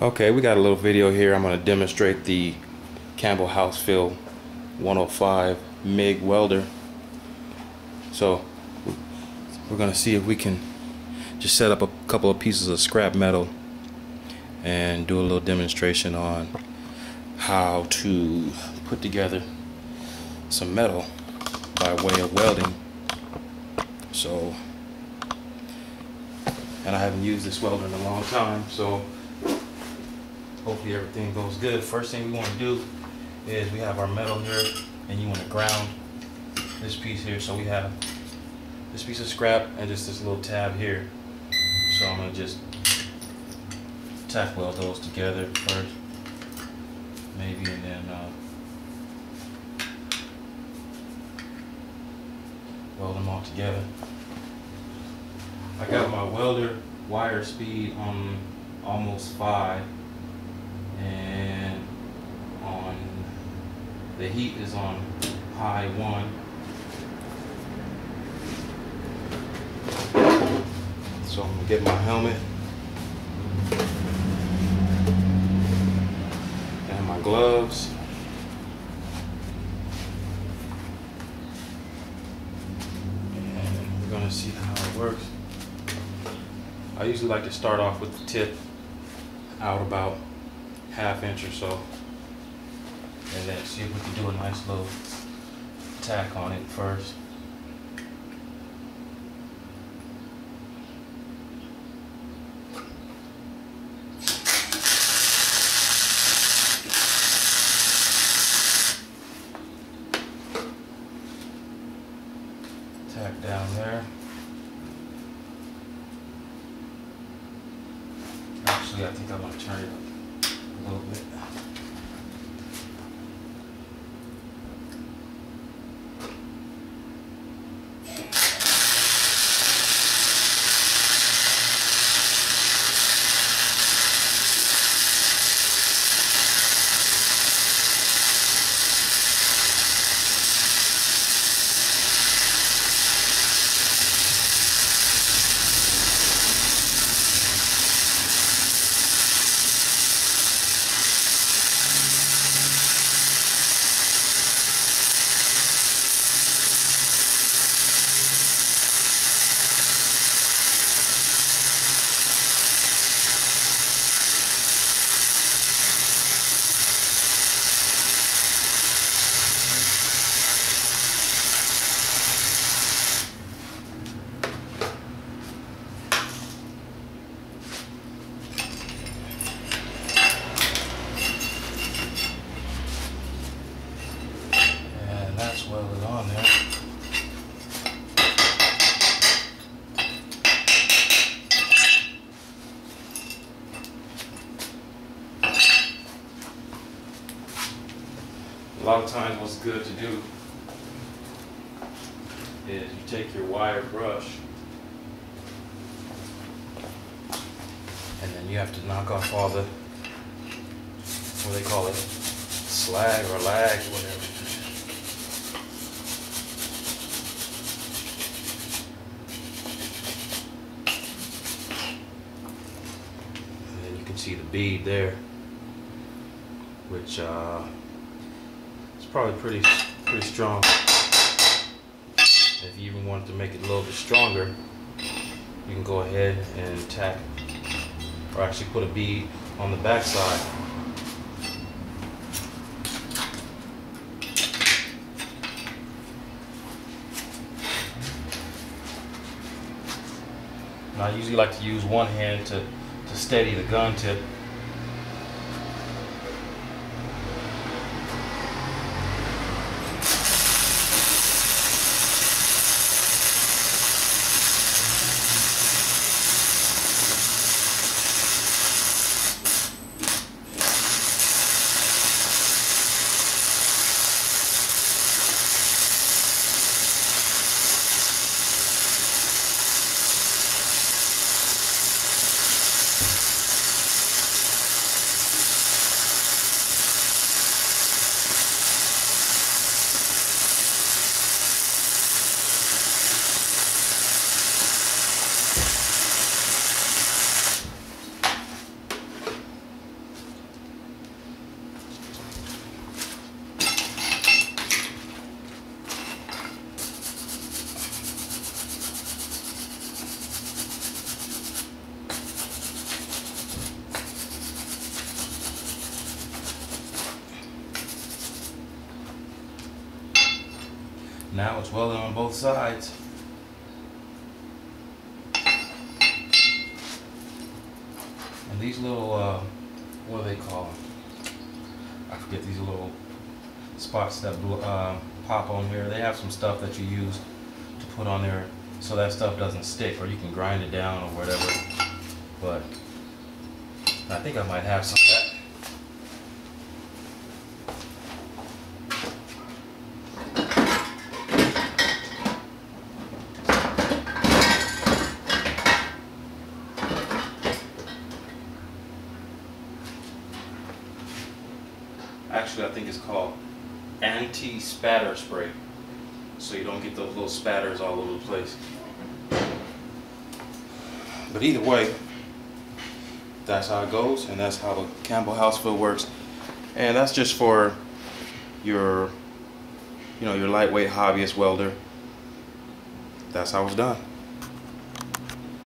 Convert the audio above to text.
Okay, we got a little video here. I'm going to demonstrate the Campbell Hausfeld 105 MIG welder. So we're going to see if we can just set up a couple of pieces of scrap metal and do a little demonstration on how to put together some metal by way of welding. So, and I haven't used this welder in a long time, so hopefully everything goes good. First thing we want to do is we have our metal here, and you want to ground this piece here. So we have this piece of scrap and just this little tab here. So I'm going to just tack weld those together first, maybe, and then weld them all together. I got my welder wire speed on almost 5, and on the heat is on high 1. So I'm gonna get my helmet and my gloves. And we're gonna see how it works. I usually like to start off with the tip out about ½ inch or so, and then see if we can do a nice little tack on it first. Tack down there. Actually, I think I'm going to turn it up a little bit. That's welded on there. A lot of times what's good to do is you take your wire brush and then you have to knock off all the, what do they call it, slag or lag, whatever. See the bead there, which is probably pretty strong. If you even wanted to make it a little bit stronger, you can go ahead and tack, or actually put a bead on the back side. And I usually like to use one hand to steady the gun tip. Now it's welding on both sides. And these little, what do they call them? I forget, these little spots that pop on here. They have some stuff that you use to put on there so that stuff doesn't stick, or you can grind it down or whatever. But I think I might have some of that. Actually, I think it's called anti-spatter spray, so you don't get those little spatters all over the place. But either way, that's how it goes, and that's how the Campbell Hausfeld works. And that's just for your, your lightweight hobbyist welder. That's how it's done.